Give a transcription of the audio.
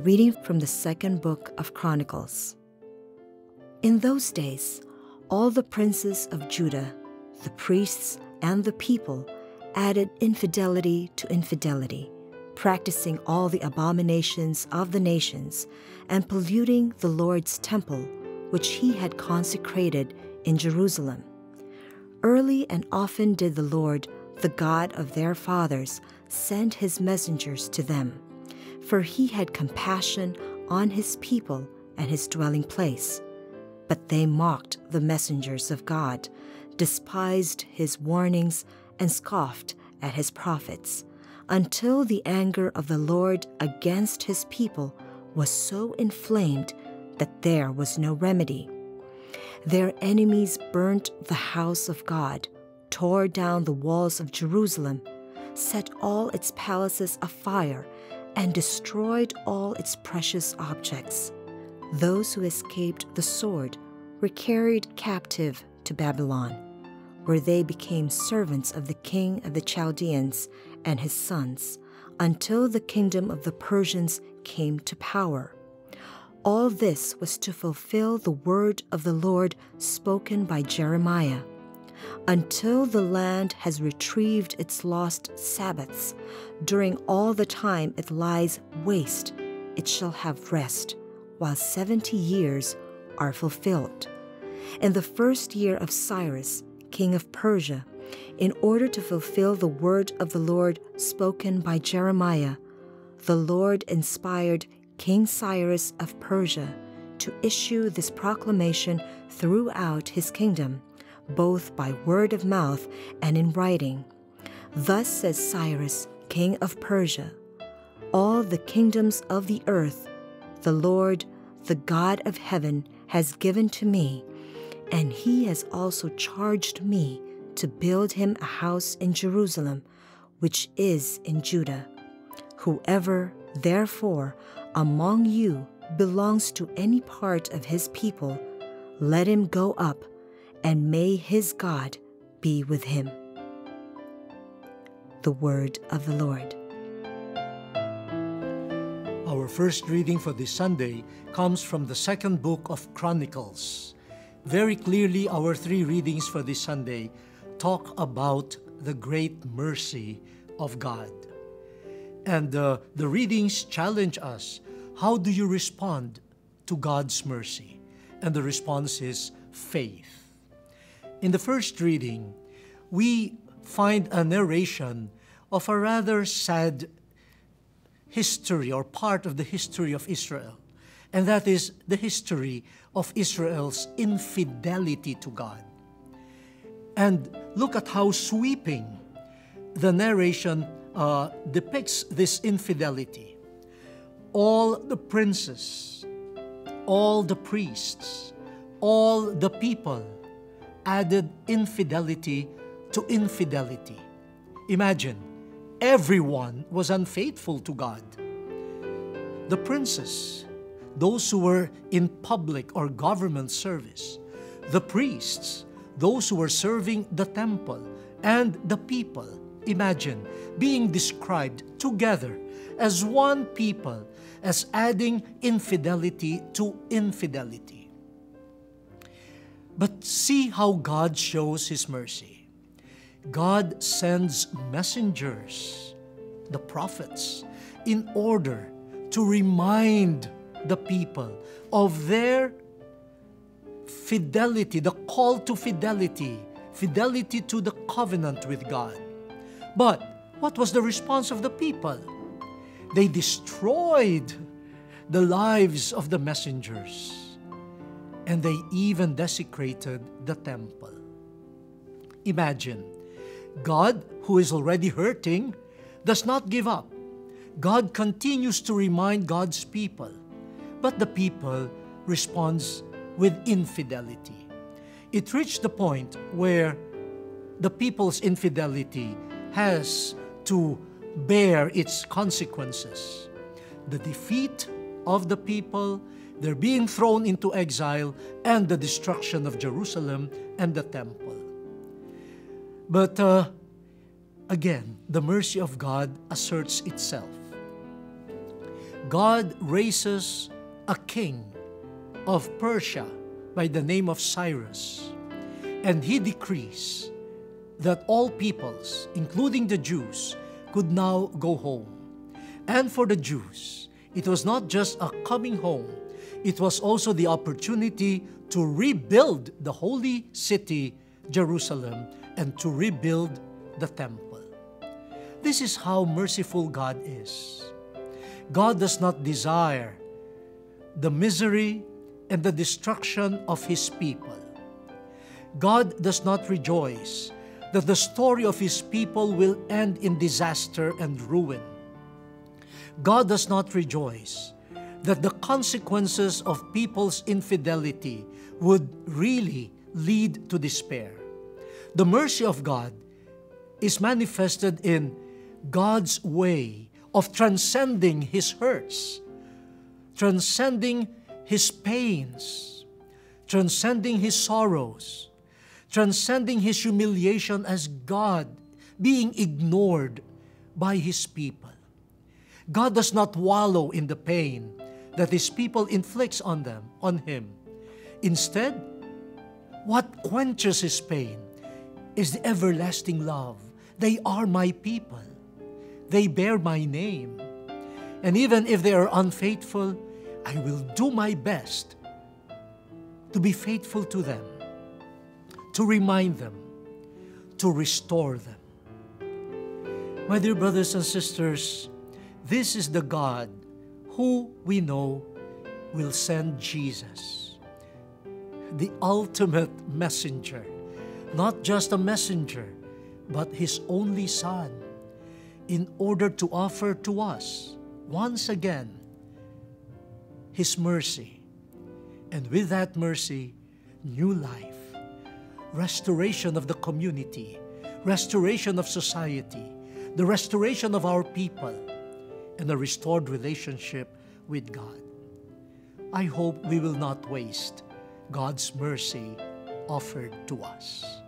reading from the second book of Chronicles. In those days, all the princes of Judah, the priests and the people, added infidelity to infidelity, practicing all the abominations of the nations and polluting the Lord's temple, which he had consecrated in Jerusalem. Early and often did the Lord, the God of their fathers, send his messengers to them, for he had compassion on his people and his dwelling place. But they mocked the messengers of God, despised his warnings, and scoffed at his prophets, until the anger of the Lord against his people was so inflamed that there was no remedy. Their enemies burnt the house of God, tore down the walls of Jerusalem, set all its palaces afire, and destroyed all its precious objects. Those who escaped the sword were carried captive to Babylon, where they became servants of the king of the Chaldeans and his sons, until the kingdom of the Persians came to power. All this was to fulfill the word of the Lord spoken by Jeremiah. Until the land has retrieved its lost Sabbaths, during all the time it lies waste, it shall have rest, while 70 years are fulfilled. In the first year of Cyrus, king of Persia, in order to fulfill the word of the Lord spoken by Jeremiah, the Lord inspired King Cyrus of Persia to issue this proclamation throughout his kingdom, both by word of mouth and in writing. Thus says Cyrus, king of Persia, all the kingdoms of the earth, the Lord, the God of heaven, has given to me, and he has also charged me to build him a house in Jerusalem, which is in Judah. Whoever, therefore, among you belongs to any part of his people, let him go up, and may his God be with him. The word of the Lord. Our first reading for this Sunday comes from the second book of Chronicles. Very clearly, our three readings for this Sunday talk about the great mercy of God. And the readings challenge us. How do you respond to God's mercy? And the response is faith. In the first reading, we find a narration of a rather sad history or part of the history of Israel. And that is the history of Israel's infidelity to God. And look at how sweeping the narration depicts this infidelity. All the princes, all the priests, all the people added infidelity to infidelity. Imagine, everyone was unfaithful to God. The princes, those who were in public or government service, the priests, those who were serving the temple, and the people, imagine, being described together as one people, as adding infidelity to infidelity. But see how God shows his mercy. God sends messengers, the prophets, in order to remind the people of their fidelity, the call to fidelity, fidelity to the covenant with God. But what was the response of the people? They destroyed the lives of the messengers. And they even desecrated the temple. Imagine, God, who is already hurting, does not give up. God continues to remind God's people, but the people responds with infidelity. It reached the point where the people's infidelity has to bear its consequences. The defeat of the people, their being thrown into exile, and the destruction of Jerusalem and the temple. But again, the mercy of God asserts itself. God raises a king of Persia by the name of Cyrus, and he decrees that all peoples, including the Jews, could now go home. And for the Jews, it was not just a coming home, it was also the opportunity to rebuild the holy city, Jerusalem, and to rebuild the temple. This is how merciful God is. God does not desire the misery and the destruction of His people. God does not rejoice that the story of His people will end in disaster and ruin. God does not rejoice that the consequences of people's infidelity would really lead to despair. The mercy of God is manifested in God's way of transcending His hurts, transcending His pains, transcending His sorrows, transcending His humiliation as God being ignored by His people. God does not wallow in the pain that His people inflicts on Him. Instead, what quenches His pain is the everlasting love. They are my people. They bear my name. And even if they are unfaithful, I will do my best to be faithful to them, to remind them, to restore them. My dear brothers and sisters, this is the God who we know will send Jesus, the ultimate messenger, not just a messenger, but His only Son, in order to offer to us, once again, His mercy. And with that mercy, new life, restoration of the community, restoration of society, the restoration of our people, and a restored relationship with God. I hope we will not waste God's mercy offered to us.